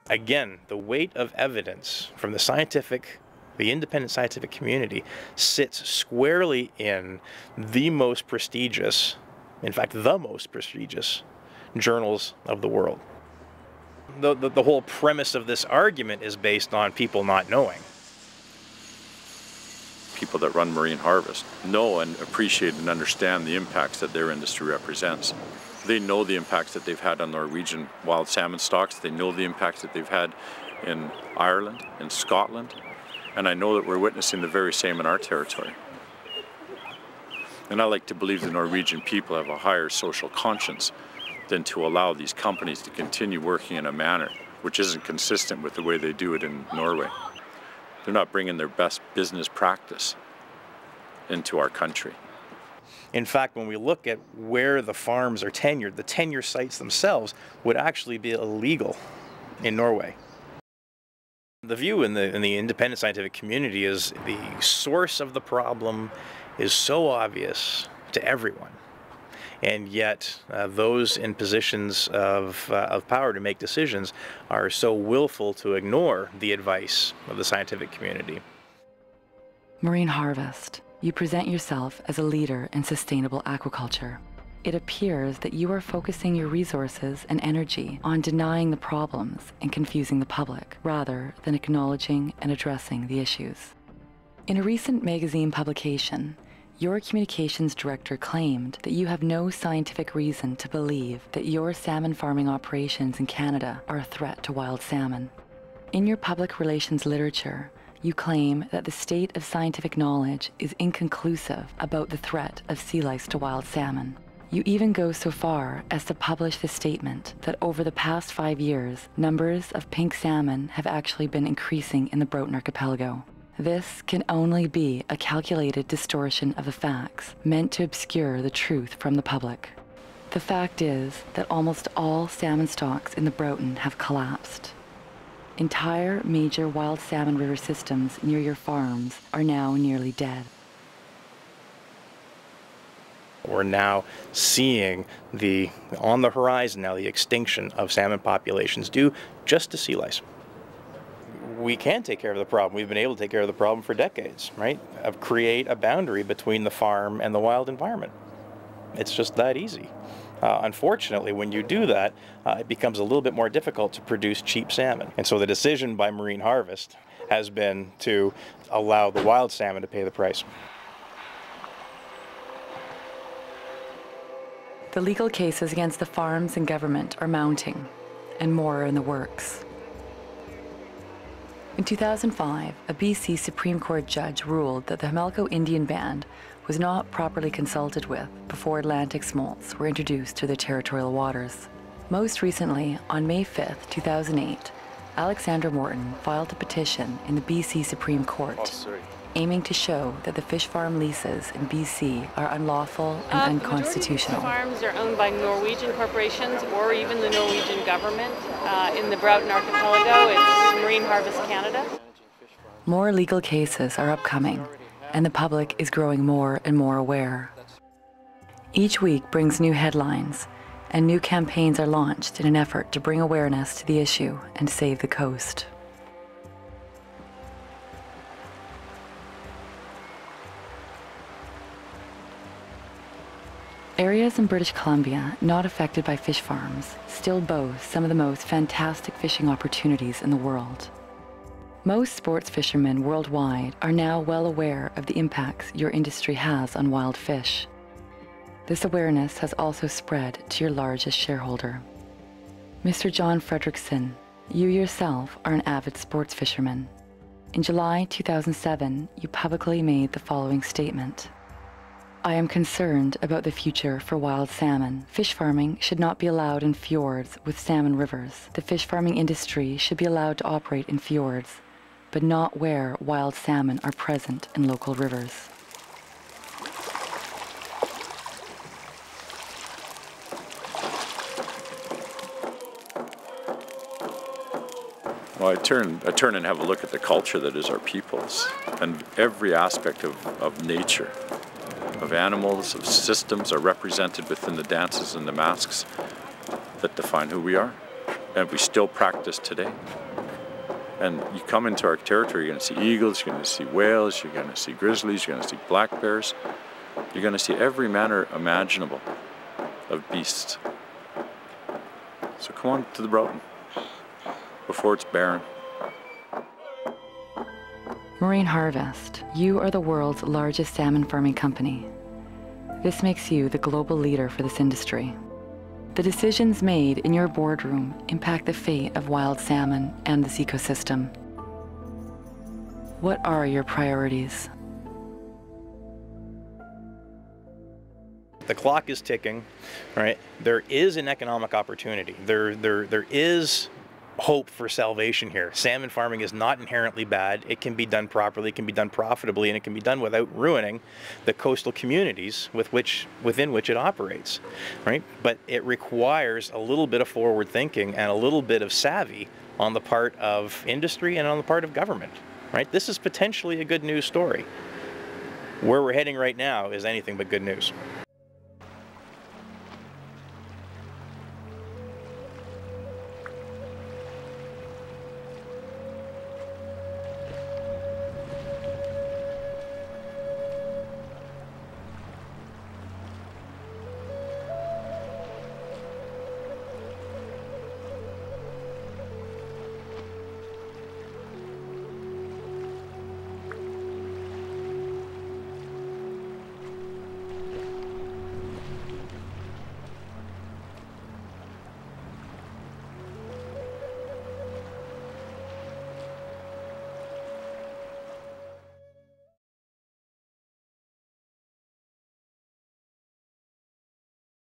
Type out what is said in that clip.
Again, the weight of evidence from the independent scientific community sits squarely in the most prestigious, in fact, the most prestigious journals of the world. The whole premise of this argument is based on people not knowing. People that run Marine Harvest know and appreciate and understand the impacts that their industry represents. They know the impacts that they've had on Norwegian wild salmon stocks. They know the impacts that they've had in Ireland, in Scotland, and I know that we're witnessing the very same in our territory. And I like to believe the Norwegian people have a higher social conscience than to allow these companies to continue working in a manner which isn't consistent with the way they do it in Norway. They're not bringing their best business practice into our country. In fact, when we look at where the farms are tenured, the tenure sites themselves would actually be illegal in Norway. The view in the independent scientific community is the source of the problem is so obvious to everyone. And yet, those in positions of power to make decisions are so willful to ignore the advice of the scientific community. Marine Harvest, you present yourself as a leader in sustainable aquaculture. It appears that you are focusing your resources and energy on denying the problems and confusing the public, rather than acknowledging and addressing the issues. In a recent magazine publication, your communications director claimed that you have no scientific reason to believe that your salmon farming operations in Canada are a threat to wild salmon. In your public relations literature, you claim that the state of scientific knowledge is inconclusive about the threat of sea lice to wild salmon. You even go so far as to publish the statement that over the past 5 years, numbers of pink salmon have actually been increasing in the Broughton Archipelago. This can only be a calculated distortion of the facts meant to obscure the truth from the public. The fact is that almost all salmon stocks in the Broughton have collapsed. Entire major wild salmon river systems near your farms are now nearly dead. We're now seeing on the horizon now the extinction of salmon populations due just to sea lice. We can take care of the problem. We've been able to take care of the problem for decades, right? Create a boundary between the farm and the wild environment. It's just that easy. Unfortunately, when you do that, it becomes a little bit more difficult to produce cheap salmon. And so the decision by Marine Harvest has been to allow the wild salmon to pay the price. The legal cases against the farms and government are mounting, and more are in the works. In 2005, a BC Supreme Court judge ruled that the Jamelco Indian Band was not properly consulted with before Atlantic smolts were introduced to the territorial waters. Most recently, on May 5, 2008, Alexandra Morton filed a petition in the BC Supreme Court, aiming to show that the fish farm leases in BC are unlawful and unconstitutional. The farms are owned by Norwegian corporations or even the Norwegian government. In the Broughton Archipelago, it's Marine Harvest Canada. More legal cases are upcoming, and the public is growing more and more aware. Each week brings new headlines, and new campaigns are launched in an effort to bring awareness to the issue and save the coast. Areas in British Columbia not affected by fish farms still boast some of the most fantastic fishing opportunities in the world. Most sports fishermen worldwide are now well aware of the impacts your industry has on wild fish. This awareness has also spread to your largest shareholder. Mr. John Fredrickson, you yourself are an avid sports fisherman. In July 2007, you publicly made the following statement. I am concerned about the future for wild salmon. Fish farming should not be allowed in fjords with salmon rivers. The fish farming industry should be allowed to operate in fjords, but not where wild salmon are present in local rivers. Well, I turn and have a look at the culture that is our people's, and every aspect of nature, of animals, of systems are represented within the dances and the masks that define who we are. and we still practice today. And you come into our territory, you're going to see eagles, you're going to see whales, you're going to see grizzlies, you're going to see black bears. You're going to see every manner imaginable of beasts. So come on to the Broughton before it's barren. Marine Harvest, you are the world's largest salmon farming company. This makes you the global leader for this industry. The decisions made in your boardroom impact the fate of wild salmon and this ecosystem. What are your priorities? The clock is ticking, right? There is an economic opportunity. There is hope for salvation here. Salmon farming is not inherently bad. It can be done properly, it can be done profitably, and it can be done without ruining the coastal communities within which it operates, right? But it requires a little bit of forward thinking and a little bit of savvy on the part of industry and on the part of government, right? This is potentially a good news story. Where we're heading right now is anything but good news.